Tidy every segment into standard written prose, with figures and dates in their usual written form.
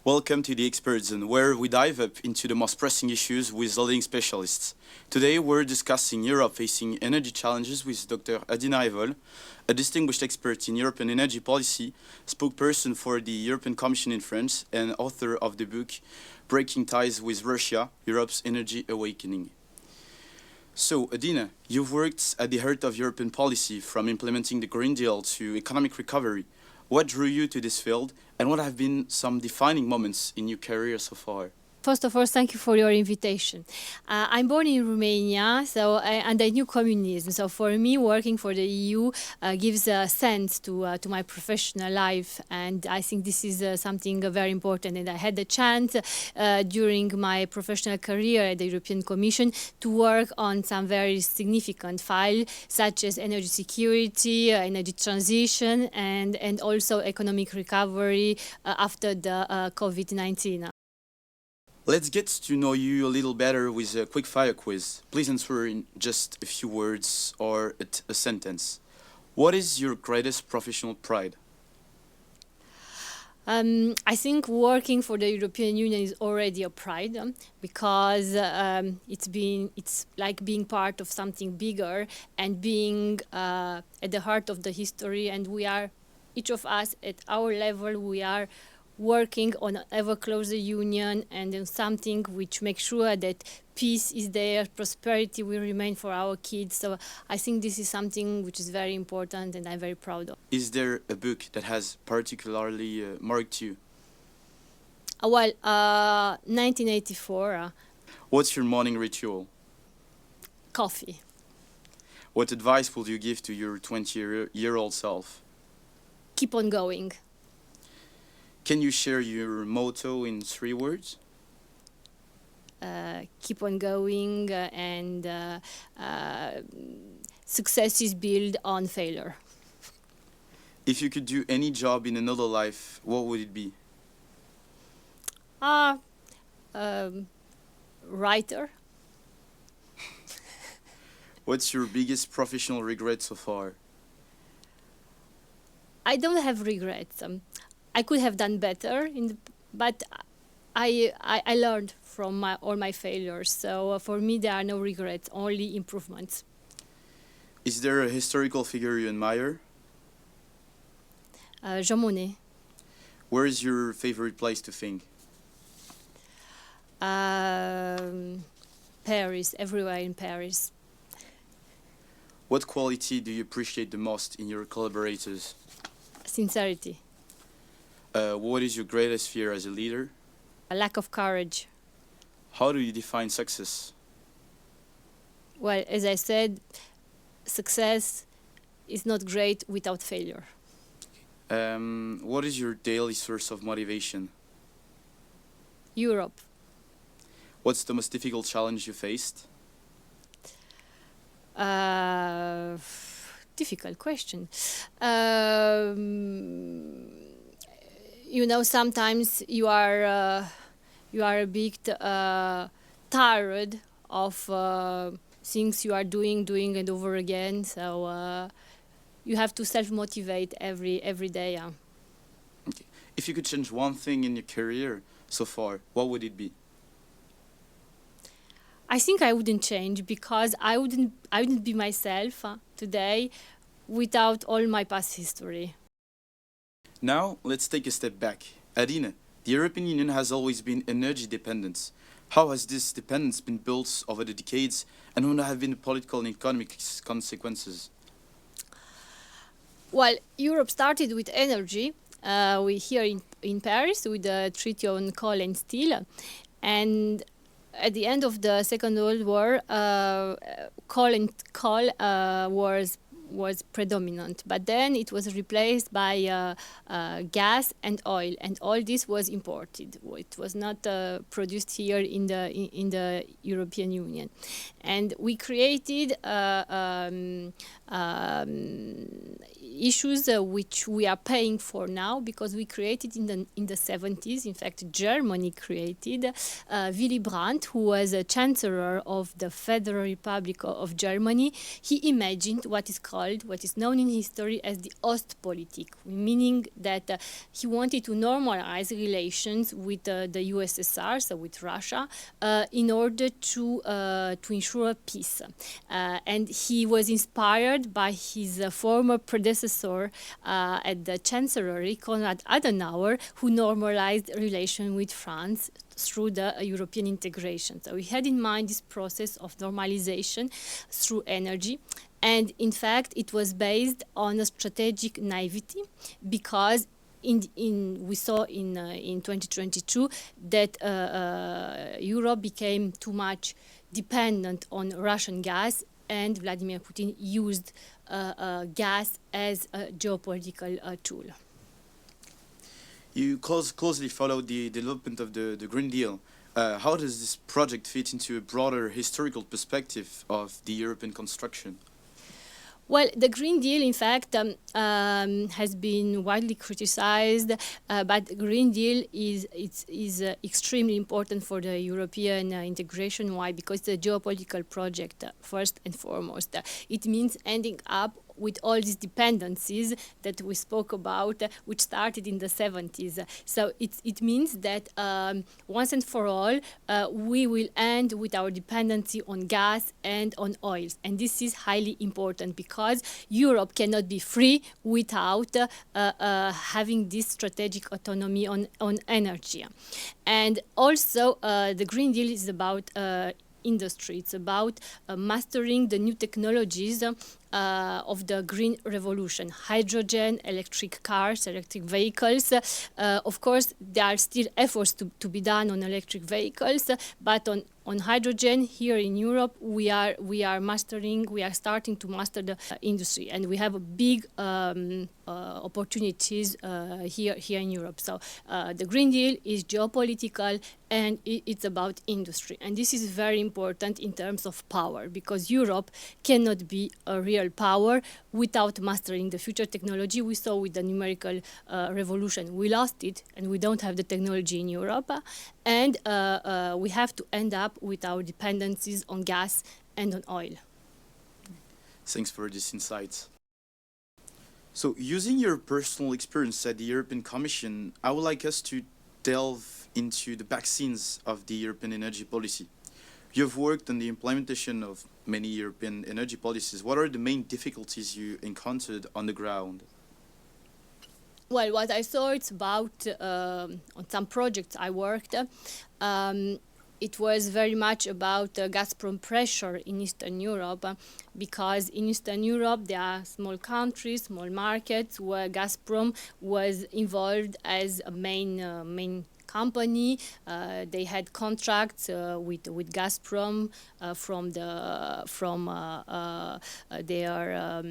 Welcome to the Expert Zone, where we dive up into the most pressing issues with leading specialists. Today, we're discussing Europe facing energy challenges with Dr. Adina Révol, a distinguished expert in European energy policy, spokesperson for the European Commission in France, and author of the book Breaking Ties with Russia, Europe's Energy Awakening. So, Adina, you've worked at the heart of European policy, from implementing the Green Deal to economic recovery. What drew you to this field, and what have been some defining moments in your career so far? First of all, thank you for your invitation. I'm born in Romania, and I knew communism. So for me, working for the EU gives a sense to my professional life, and I think this is something very important. And I had the chance during my professional career at the European Commission to work on some very significant files, such as energy security, energy transition, and also economic recovery after the COVID-19. Let's get to know you a little better with a quick fire quiz. Please answer in just a few words or a sentence. What is your greatest professional pride? I think working for the European Union is already a pride because it's like being part of something bigger and being at the heart of the history, and we are, each of us at our level, we are working on an ever closer union and on something which makes sure that peace is there, prosperity will remain for our kids. So I think this is something which is very important and I'm very proud of. Is there a book that has particularly marked you? 1984. What's your morning ritual? Coffee. What advice would you give to your 20-year-old self? Keep on going. Can you share your motto in 3 words? Keep on going and success is built on failure. If you could do any job in another life, what would it be? Writer. What's your biggest professional regret so far? I don't have regrets. I could have done better, but I learned from all my failures. So for me, there are no regrets, only improvements. Is there a historical figure you admire? Jean Monnet. Where is your favorite place to think? Paris, everywhere in Paris. What quality do you appreciate the most in your collaborators? Sincerity. What is your greatest fear as a leader? A lack of courage. How do you define success? Well, as I said, success is not great without failure. What is your daily source of motivation? Europe. What's the most difficult challenge you faced? Difficult question. You know, sometimes you are a bit tired of things you are doing and over again. So you have to self-motivate every day. Okay. If you could change one thing in your career so far, what would it be? I think I wouldn't change because I wouldn't be myself today without all my past history. Now, let's take a step back. Adina, the European Union has always been energy dependent. How has this dependence been built over the decades, and what have been the political and economic consequences? Well, Europe started with energy. We here in Paris with the Treaty on Coal and Steel, and at the end of the Second World War, coal was predominant, but then it was replaced by gas and oil, and all this was imported. It was not produced here in the European Union, and we created issues which we are paying for now because we created in the 70s. In fact, Germany created Willy Brandt, who was a chancellor of the Federal Republic of Germany. He imagined what is called called, what is known in history as the Ostpolitik, meaning that he wanted to normalize relations with the USSR, so with Russia, in order to ensure peace. And he was inspired by his former predecessor at the Chancellery, Konrad Adenauer, who normalized relations with France through the European integration. So he had in mind this process of normalization through energy. And in fact, it was based on a strategic naivety, because we saw in 2022 that Europe became too much dependent on Russian gas, and Vladimir Putin used gas as a geopolitical tool. You closely followed the development of the Green Deal. How does this project fit into a broader historical perspective of the European construction? Well, the Green Deal, in fact, has been widely criticized, but the Green Deal is extremely important for the European integration. Why? Because it's a geopolitical project, first and foremost. It means ending up with all these dependencies that we spoke about, which started in the 70s. So it means that once and for all, we will end with our dependency on gas and on oils. And this is highly important, because Europe cannot be free without having this strategic autonomy on energy. And also, the Green Deal is about industry. It's about mastering the new technologies of the green revolution: hydrogen, electric cars, electric vehicles. Of course, there are still efforts to be done on electric vehicles, but on hydrogen here in Europe, we are starting to master the industry, and we have a big opportunities here in Europe. So the Green Deal is geopolitical, and it's about industry, and this is very important in terms of power, because Europe cannot be a real power without mastering the future technology. We saw with the numerical revolution, we lost it, and we don't have the technology in Europe, and we have to end up with our dependencies on gas and on oil. Thanks for this insight. So, using your personal experience at the European Commission, I would like us to delve into the back scenes of the European energy policy. You've worked on the implementation of many European energy policies. What are the main difficulties you encountered on the ground? Well, what I saw, it's about, on some projects I worked, it was very much about Gazprom pressure in Eastern Europe, because in Eastern Europe there are small countries, small markets, where Gazprom was involved as a main company. They had contracts with Gazprom from their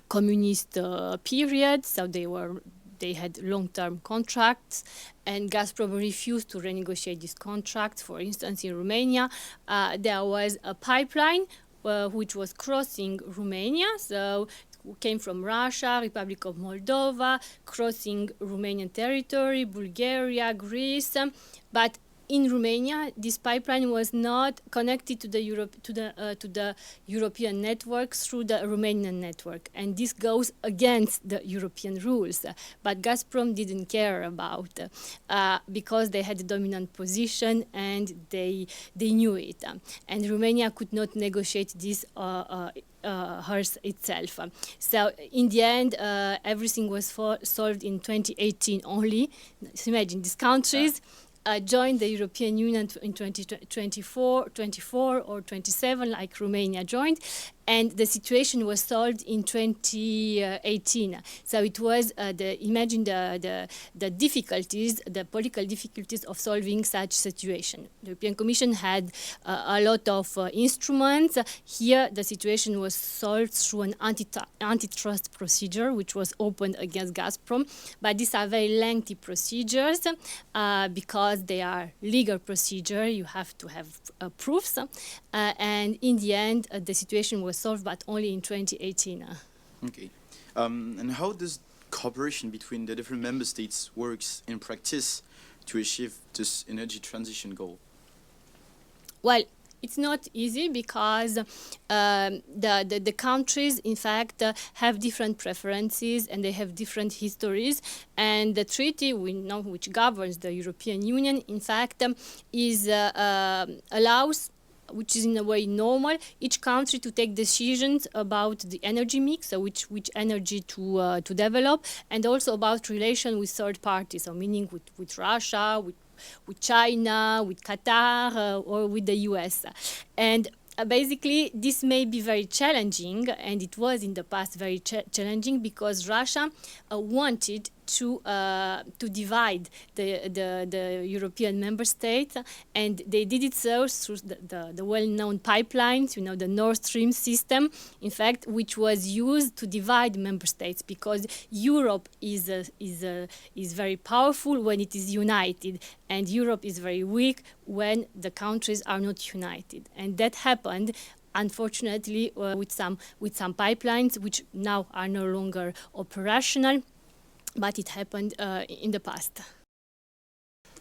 communist period, so they had long-term contracts, and Gazprom refused to renegotiate these contracts. For instance, in Romania, there was a pipeline which was crossing Romania, so came from Russia, Republic of Moldova, crossing Romanian territory, Bulgaria, Greece, but in Romania, this pipeline was not connected to the European network through the Romanian network, and this goes against the European rules. But Gazprom didn't care about because they had a dominant position and they knew it, and Romania could not negotiate this hers itself. So in the end, everything was solved in 2018 only. So imagine these countries joined the European Union in 2024 or 27, like Romania joined, and the situation was solved in 2018. So it was imagine the difficulties, the political difficulties of solving such situation. The European Commission had a lot of instruments. Here, the situation was solved through an antitrust procedure, which was opened against Gazprom. But these are very lengthy procedures because they are legal procedure. You have to have proofs, and in the end, the situation was solved, but only in 2018. Okay. And how does cooperation between the different member states works in practice to achieve this energy transition goal? Well, It's not easy because the countries, in fact, have different preferences and they have different histories. And the treaty we know, which governs the European Union, in fact, allows, which is in a way normal, each country to take decisions about the energy mix, so which energy to develop, and also about relation with third parties, so meaning with Russia, with China, with Qatar, or with the US. And basically, this may be very challenging, and it was in the past very challenging because Russia wanted to divide the European member states, and they did it so through the well-known pipelines, the Nord Stream system, in fact, which was used to divide member states because Europe is very powerful when it is united, and Europe is very weak when the countries are not united, and that happened. Unfortunately, with some pipelines which now are no longer operational, but it happened in the past.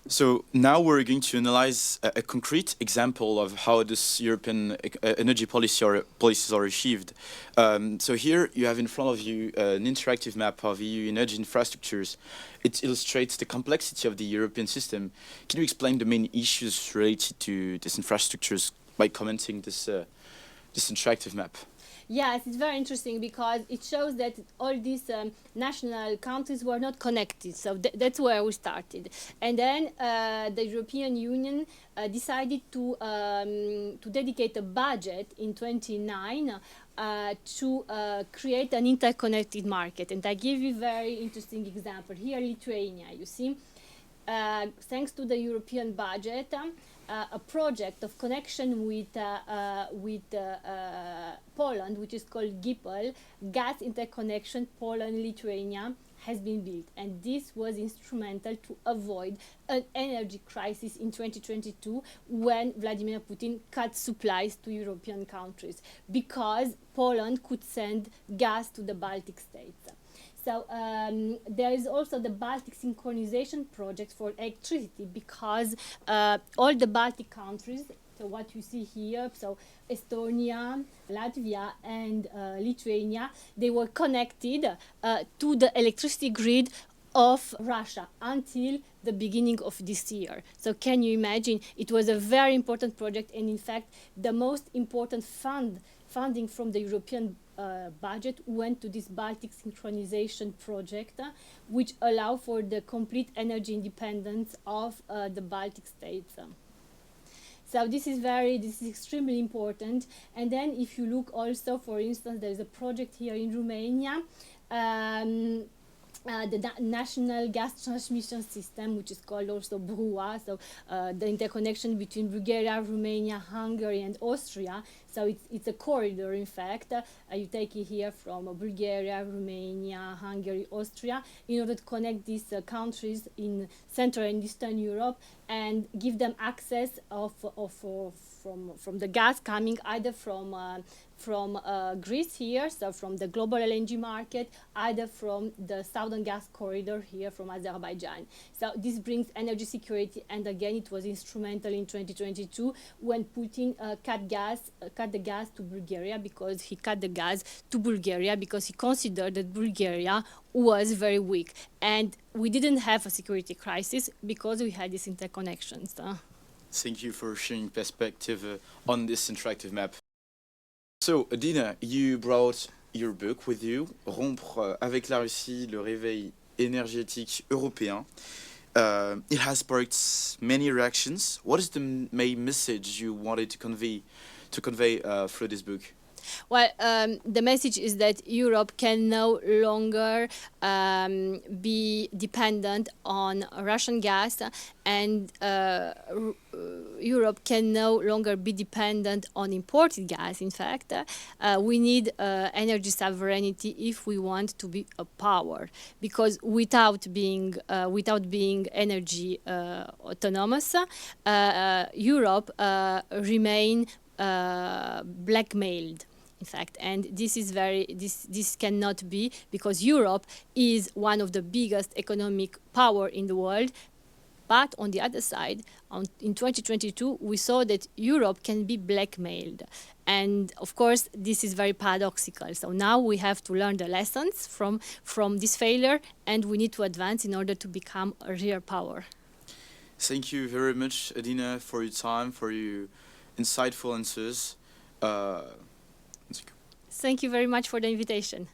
So now we're going to analyze a concrete example of how this European energy policies are achieved. So here you have in front of you an interactive map of EU energy infrastructures. It illustrates the complexity of the European system. Can you explain the main issues related to these infrastructures by commenting this interactive map? Yes, it's very interesting because it shows that all these national countries were not connected. So that's where we started. And then the European Union decided to dedicate a budget in 29 to create an interconnected market. And I give you a very interesting example. Here, Lithuania, you see, thanks to the European budget, a project of connection with Poland, which is called GIPL, Gas Interconnection Poland-Lithuania, has been built. And this was instrumental to avoid an energy crisis in 2022 when Vladimir Putin cut supplies to European countries, because Poland could send gas to the Baltic states. So there is also the Baltic synchronization project for electricity, because all the Baltic countries, so what you see here, so Estonia, Latvia, and Lithuania, they were connected to the electricity grid of Russia until the beginning of this year. So can you imagine? It was a very important project, and in fact, the most important funding from the European budget went to this Baltic synchronization project, which allow for the complete energy independence of the Baltic states. So this is extremely important. And then if you look also, for instance, there is a project here in Romania, the national gas transmission system, which is called also BRUA, so the interconnection between Bulgaria, Romania, Hungary, and Austria. So it's a corridor, in fact. You take it here from Bulgaria, Romania, Hungary, Austria, in order to connect these countries in Central and Eastern Europe and give them access from the gas coming either from Greece here, so from the global LNG market, either from the southern gas corridor here from Azerbaijan. So this brings energy security, and again, it was instrumental in 2022 when Putin cut the gas to Bulgaria, because he cut the gas to Bulgaria because he considered that Bulgaria was very weak, and we didn't have a security crisis because we had these interconnections. Thank you for sharing perspective on this interactive map. So, Adina, you brought your book with you, Rompre, avec la Russie, le réveil énergétique européen. It has sparked many reactions. What is the main message you wanted to convey through this book? Well, the message is that Europe can no longer be dependent on Russian gas, and Europe can no longer be dependent on imported gas. In fact, we need energy sovereignty if we want to be a power, because without being energy autonomous, Europe remain blackmailed, in fact, and this cannot be, because Europe is one of the biggest economic power in the world, But on the other side, in 2022, we saw that Europe can be blackmailed. And of course, this is very paradoxical. So now we have to learn the lessons from this failure, and we need to advance in order to become a real power. Thank you very much, Adina, for your time, for your insightful answers. Thank you very much for the invitation.